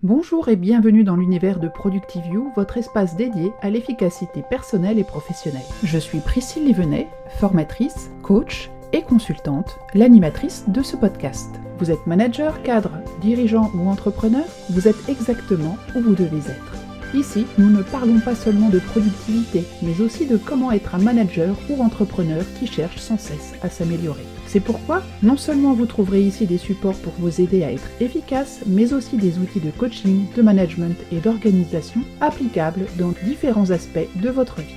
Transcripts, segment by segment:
Bonjour et bienvenue dans l'univers de ProductiveYou, votre espace dédié à l'efficacité personnelle et professionnelle. Je suis Priscille Livenet, formatrice, coach et consultante, l'animatrice de ce podcast. Vous êtes manager, cadre, dirigeant ou entrepreneur, vous êtes exactement où vous devez être. Ici, nous ne parlons pas seulement de productivité, mais aussi de comment être un manager ou entrepreneur qui cherche sans cesse à s'améliorer. C'est pourquoi, non seulement vous trouverez ici des supports pour vous aider à être efficace, mais aussi des outils de coaching, de management et d'organisation applicables dans différents aspects de votre vie.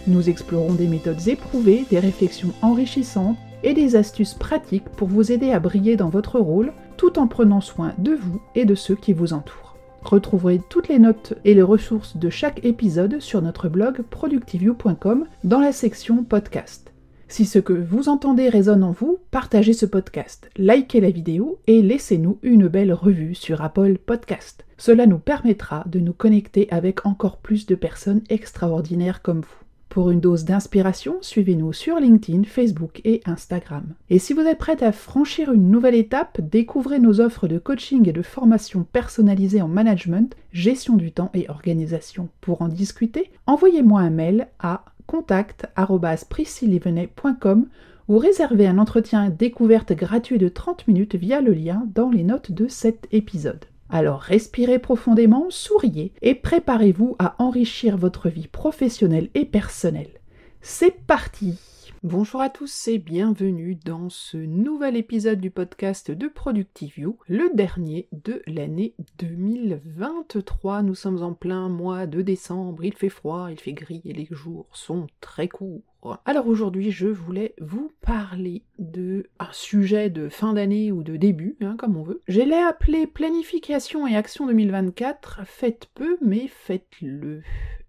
Nous explorons des méthodes éprouvées, des réflexions enrichissantes et des astuces pratiques pour vous aider à briller dans votre rôle, tout en prenant soin de vous et de ceux qui vous entourent. Retrouverez toutes les notes et les ressources de chaque épisode sur notre blog productiveyou.com dans la section podcast. Si ce que vous entendez résonne en vous, partagez ce podcast, likez la vidéo et laissez-nous une belle revue sur Apple Podcast. Cela nous permettra de nous connecter avec encore plus de personnes extraordinaires comme vous. Pour une dose d'inspiration, suivez-nous sur LinkedIn, Facebook et Instagram. Et si vous êtes prête à franchir une nouvelle étape, découvrez nos offres de coaching et de formation personnalisées en management, gestion du temps et organisation. Pour en discuter, envoyez-moi un mail à contact@priscillelivenet.com ou réservez un entretien découverte gratuit de 30 minutes via le lien dans les notes de cet épisode. Alors respirez profondément, souriez et préparez-vous à enrichir votre vie professionnelle et personnelle. C'est parti! Bonjour à tous et bienvenue dans ce nouvel épisode du podcast de ProductiveYou, le dernier de l'année 2023. Nous sommes en plein mois de décembre, il fait froid, il fait gris et les jours sont très courts. Alors aujourd'hui, je voulais vous parler d'un sujet de fin d'année ou de début, comme on veut. Je l'ai appelé planification et action 2024. Faites peu, mais faites-le.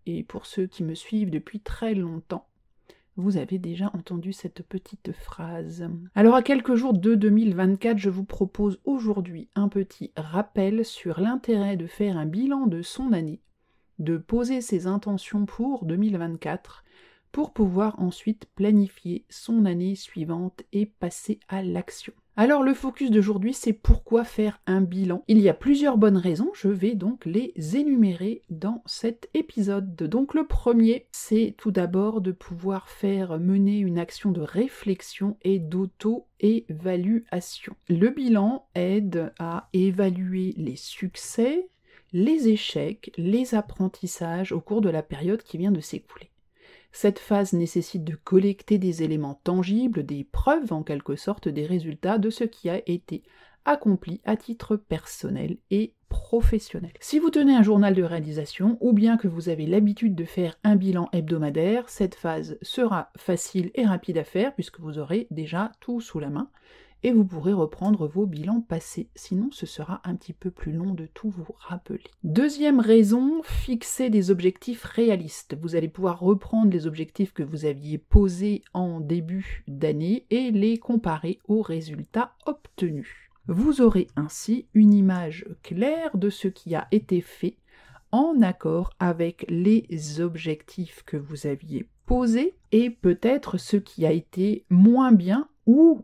Et pour ceux qui me suivent depuis très longtemps, vous avez déjà entendu cette petite phrase. Alors à quelques jours de 2024, je vous propose aujourd'hui un petit rappel sur l'intérêt de faire un bilan de son année, de poser ses intentions pour 2024, pour pouvoir ensuite planifier son année suivante et passer à l'action. Alors le focus d'aujourd'hui, c'est pourquoi faire un bilan. Il y a plusieurs bonnes raisons, je vais donc les énumérer dans cet épisode. Donc le premier, c'est tout d'abord de pouvoir mener une action de réflexion et d'auto-évaluation. Le bilan aide à évaluer les succès, les échecs, les apprentissages au cours de la période qui vient de s'écouler. Cette phase nécessite de collecter des éléments tangibles, des preuves en quelque sorte des résultats de ce qui a été accompli à titre personnel et professionnel. Si vous tenez un journal de réalisation ou bien que vous avez l'habitude de faire un bilan hebdomadaire, cette phase sera facile et rapide à faire puisque vous aurez déjà tout sous la main. Et vous pourrez reprendre vos bilans passés, sinon ce sera un petit peu plus long de tout vous rappeler. Deuxième raison, fixer des objectifs réalistes. Vous allez pouvoir reprendre les objectifs que vous aviez posés en début d'année et les comparer aux résultats obtenus. Vous aurez ainsi une image claire de ce qui a été fait en accord avec les objectifs que vous aviez posés et peut-être ce qui a été moins bien ou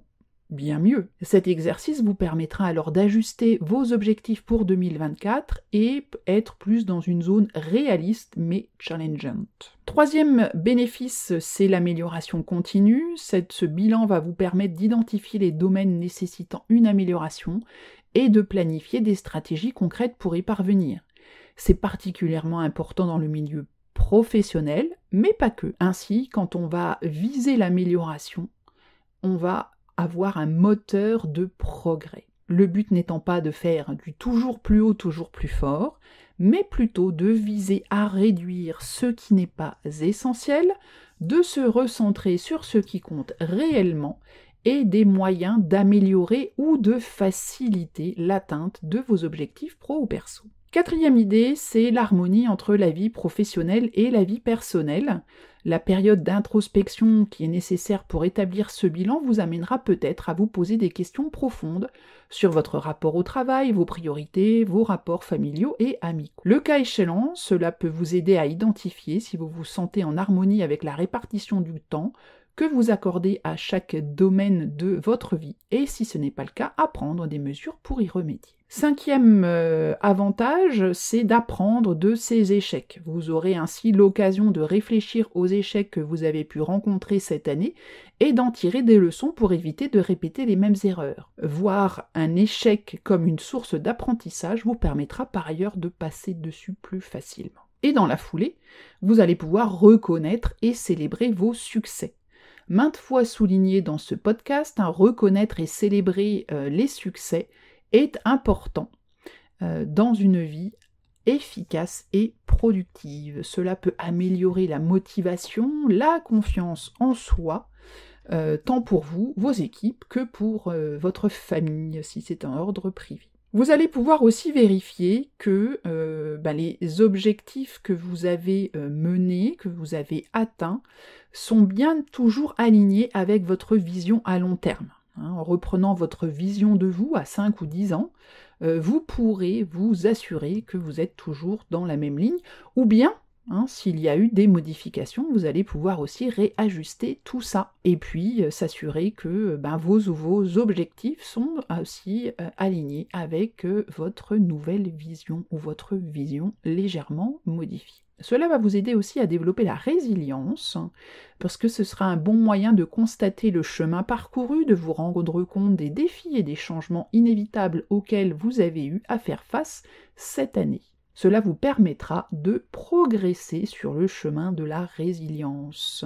bien mieux. Cet exercice vous permettra alors d'ajuster vos objectifs pour 2024 et être plus dans une zone réaliste mais challengeante. Troisième bénéfice, c'est l'amélioration continue. Ce bilan va vous permettre d'identifier les domaines nécessitant une amélioration et de planifier des stratégies concrètes pour y parvenir. C'est particulièrement important dans le milieu professionnel, mais pas que. Ainsi, quand on va viser l'amélioration, on va avoir un moteur de progrès. Le but n'étant pas de faire du toujours plus haut, toujours plus fort, mais plutôt de viser à réduire ce qui n'est pas essentiel, de se recentrer sur ce qui compte réellement et des moyens d'améliorer ou de faciliter l'atteinte de vos objectifs pro ou perso. Quatrième idée, c'est l'harmonie entre la vie professionnelle et la vie personnelle. La période d'introspection qui est nécessaire pour établir ce bilan vous amènera peut-être à vous poser des questions profondes sur votre rapport au travail, vos priorités, vos rapports familiaux et amicaux. Le cas échéant, cela peut vous aider à identifier si vous vous sentez en harmonie avec la répartition du temps que vous accordez à chaque domaine de votre vie et si ce n'est pas le cas, à prendre des mesures pour y remédier. 5e avantage, c'est d'apprendre de ces échecs. Vous aurez ainsi l'occasion de réfléchir aux échecs que vous avez pu rencontrer cette année et d'en tirer des leçons pour éviter de répéter les mêmes erreurs. Voir un échec comme une source d'apprentissage vous permettra par ailleurs de passer dessus plus facilement. Et dans la foulée, vous allez pouvoir reconnaître et célébrer vos succès. Maintes fois souligné dans ce podcast, reconnaître et célébrer les succès est important dans une vie efficace et productive. Cela peut améliorer la motivation, la confiance en soi, tant pour vous, vos équipes, que pour votre famille, si c'est un ordre privé. Vous allez pouvoir aussi vérifier que les objectifs que vous avez menés, que vous avez atteints, sont bien toujours alignés avec votre vision à long terme. En reprenant votre vision de vous à 5 ou 10 ans, vous pourrez vous assurer que vous êtes toujours dans la même ligne, ou bien, s'il y a eu des modifications, vous allez pouvoir aussi réajuster tout ça. Et puis s'assurer que vos objectifs sont aussi alignés avec votre nouvelle vision ou votre vision légèrement modifiée. Cela va vous aider aussi à développer la résilience, parce que ce sera un bon moyen de constater le chemin parcouru, de vous rendre compte des défis et des changements inévitables auxquels vous avez eu à faire face cette année. Cela vous permettra de progresser sur le chemin de la résilience.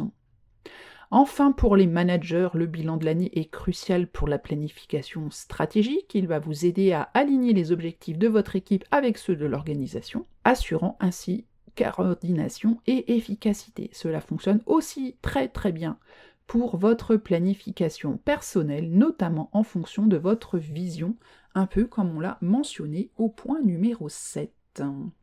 Enfin, pour les managers, le bilan de l'année est crucial pour la planification stratégique. Il va vous aider à aligner les objectifs de votre équipe avec ceux de l'organisation, assurant ainsi coordination et efficacité. Cela fonctionne aussi très bien pour votre planification personnelle, notamment en fonction de votre vision, un peu comme on l'a mentionné au point numéro 7.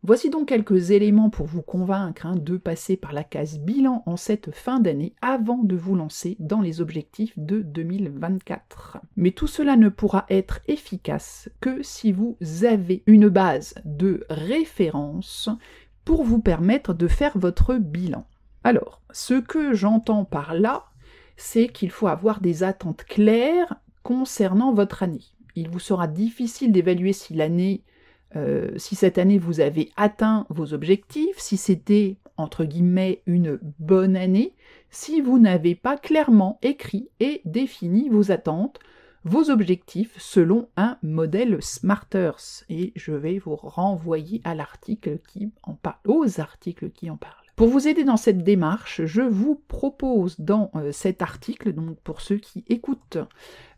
Voici donc quelques éléments pour vous convaincre de passer par la case bilan en cette fin d'année avant de vous lancer dans les objectifs de 2024. Mais tout cela ne pourra être efficace que si vous avez une base de référence pour vous permettre de faire votre bilan. Alors, ce que j'entends par là, c'est qu'il faut avoir des attentes claires concernant votre année. Il vous sera difficile d'évaluer si cette année vous avez atteint vos objectifs, si c'était, entre guillemets, une bonne année, si vous n'avez pas clairement écrit et défini vos attentes, vos objectifs selon un modèle Smarters. Et je vais vous renvoyer à l'article aux articles qui en parlent. Pour vous aider dans cette démarche, je vous propose dans cet article, donc pour ceux qui écoutent,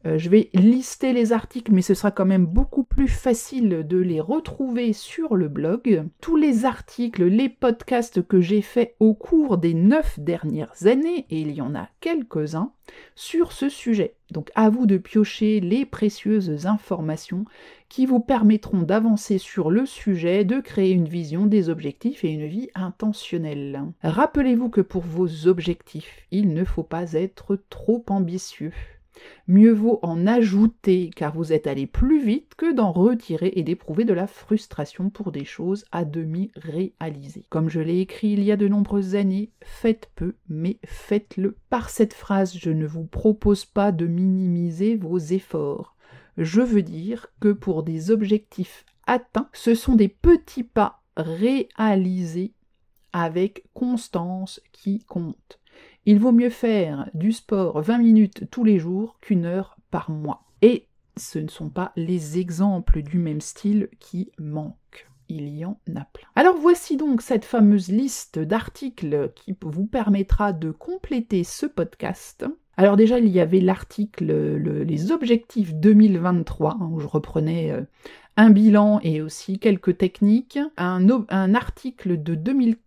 je vais lister les articles, mais ce sera quand même beaucoup plus facile de les retrouver sur le blog. Tous les articles, les podcasts que j'ai faits au cours des 9 dernières années, et il y en a quelques-uns, sur ce sujet. Donc à vous de piocher les précieuses informations qui vous permettront d'avancer sur le sujet, de créer une vision, des objectifs et une vie intentionnelle. Rappelez-vous que pour vos objectifs, il ne faut pas être trop ambitieux. Mieux vaut en ajouter car vous êtes allé plus vite que d'en retirer et d'éprouver de la frustration pour des choses à demi réalisées. Comme je l'ai écrit il y a de nombreuses années, faites peu mais faites-le. Par cette phrase, je ne vous propose pas de minimiser vos efforts. Je veux dire que pour des objectifs atteints, ce sont des petits pas réalisés avec constance qui comptent. Il vaut mieux faire du sport 20 minutes tous les jours qu'1 heure par mois. Et ce ne sont pas les exemples du même style qui manquent. Il y en a plein. Alors voici donc cette fameuse liste d'articles qui vous permettra de compléter ce podcast. Alors déjà, il y avait l'article les objectifs 2023, où je reprenais un bilan et aussi quelques techniques. Un article de 2015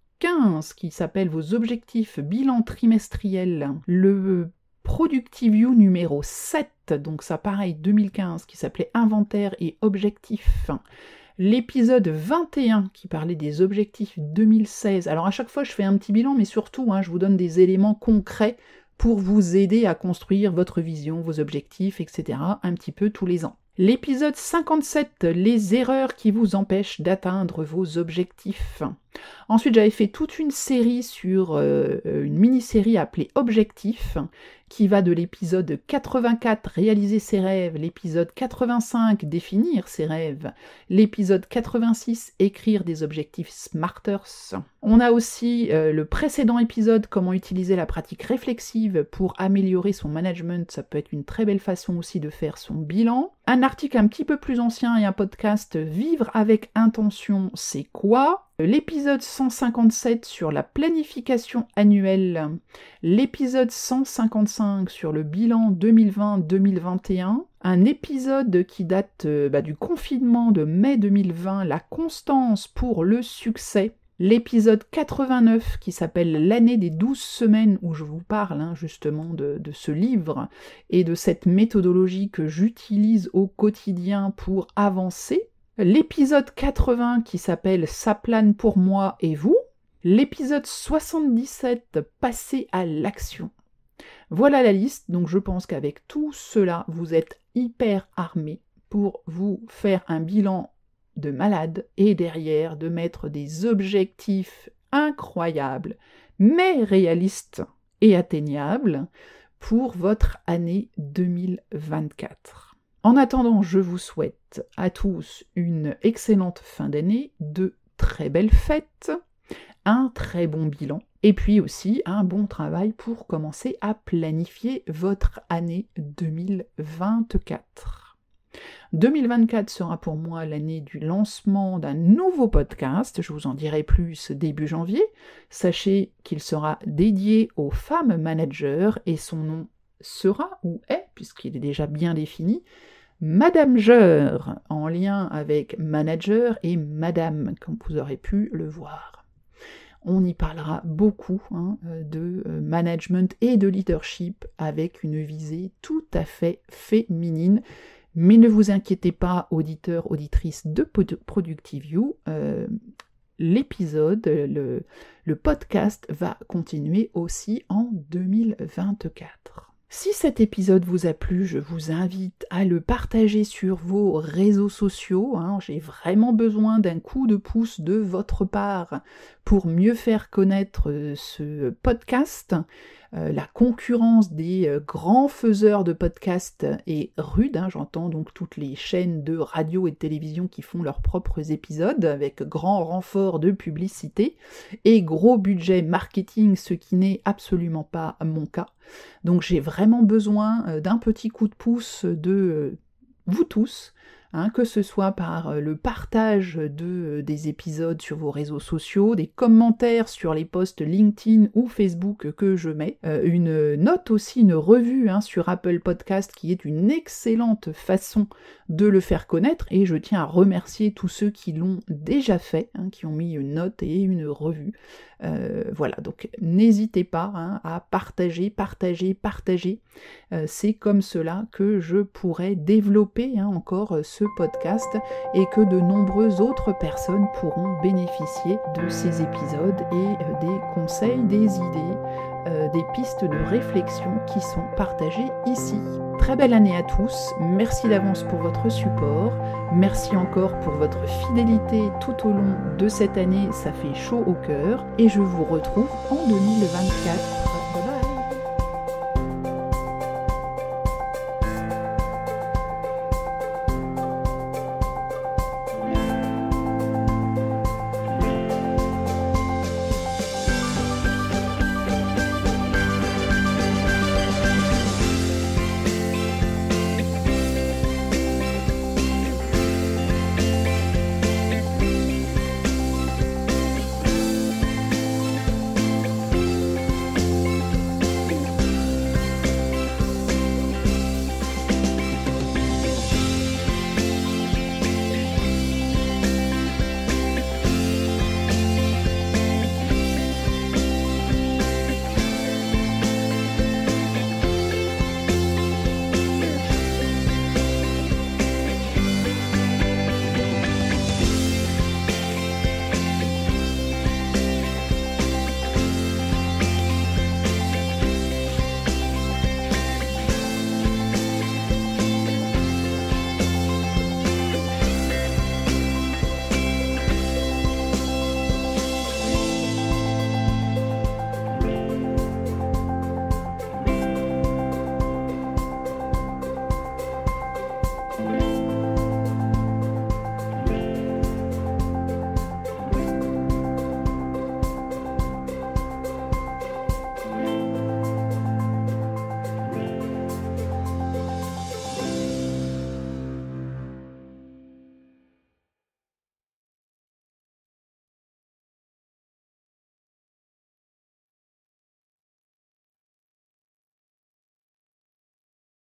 qui s'appelle « Vos objectifs bilan trimestriel », le Productive You numéro 7, donc ça pareil 2015, qui s'appelait « Inventaire et objectifs », l'épisode 21 qui parlait des objectifs 2016. Alors à chaque fois je fais un petit bilan, mais surtout je vous donne des éléments concrets pour vous aider à construire votre vision, vos objectifs, etc. un petit peu tous les ans. L'épisode 57, les erreurs qui vous empêchent d'atteindre vos objectifs. Ensuite, j'avais fait toute une série sur une mini-série appelée Objectifs, qui va de l'épisode 84, réaliser ses rêves, l'épisode 85, définir ses rêves, l'épisode 86, écrire des objectifs smarters. On a aussi le précédent épisode, comment utiliser la pratique réflexive pour améliorer son management, ça peut être une très belle façon aussi de faire son bilan. Un article un petit peu plus ancien et un podcast, vivre avec intention, c'est quoi ? L'épisode 157 sur la planification annuelle, l'épisode 155 sur le bilan 2020-2021, un épisode qui date du confinement de mai 2020, la constance pour le succès, l'épisode 89 qui s'appelle l'année des 12 semaines où je vous parle justement de ce livre et de cette méthodologie que j'utilise au quotidien pour avancer, l'épisode 80 qui s'appelle « Ça plane pour moi et vous », l'épisode 77 « Passer à l'action ». Voilà la liste, donc je pense qu'avec tout cela, vous êtes hyper armés pour vous faire un bilan de malade et derrière de mettre des objectifs incroyables, mais réalistes et atteignables pour votre année 2024. En attendant, je vous souhaite à tous une excellente fin d'année, de très belles fêtes, un très bon bilan, et puis aussi un bon travail pour commencer à planifier votre année 2024. 2024 sera pour moi l'année du lancement d'un nouveau podcast, je vous en dirai plus début janvier. Sachez qu'il sera dédié aux femmes managers et son nom sera ou est, puisqu'il est déjà bien défini, Madameger, en lien avec manager et madame, comme vous aurez pu le voir. On y parlera beaucoup de management et de leadership avec une visée tout à fait féminine. Mais ne vous inquiétez pas, auditeurs, auditrices de Productive You, l'épisode, le podcast va continuer aussi en 2024. Si cet épisode vous a plu, je vous invite à le partager sur vos réseaux sociaux. J'ai vraiment besoin d'un coup de pouce de votre part pour mieux faire connaître ce podcast. La concurrence des grands faiseurs de podcasts est rude, j'entends donc toutes les chaînes de radio et de télévision qui font leurs propres épisodes avec grand renfort de publicité et gros budget marketing, ce qui n'est absolument pas mon cas. Donc j'ai vraiment besoin d'un petit coup de pouce de vous tous, que ce soit par le partage des épisodes sur vos réseaux sociaux, des commentaires sur les posts LinkedIn ou Facebook que je mets, une note aussi, une revue sur Apple Podcast qui est une excellente façon de le faire connaître, et je tiens à remercier tous ceux qui l'ont déjà fait, qui ont mis une note et une revue. Voilà, donc n'hésitez pas à partager. C'est comme cela que je pourrais développer encore ce podcast et que de nombreuses autres personnes pourront bénéficier de ces épisodes et des conseils, des idées, des pistes de réflexion qui sont partagées ici. Très belle année à tous, merci d'avance pour votre support, merci encore pour votre fidélité tout au long de cette année, ça fait chaud au cœur, et je vous retrouve en 2024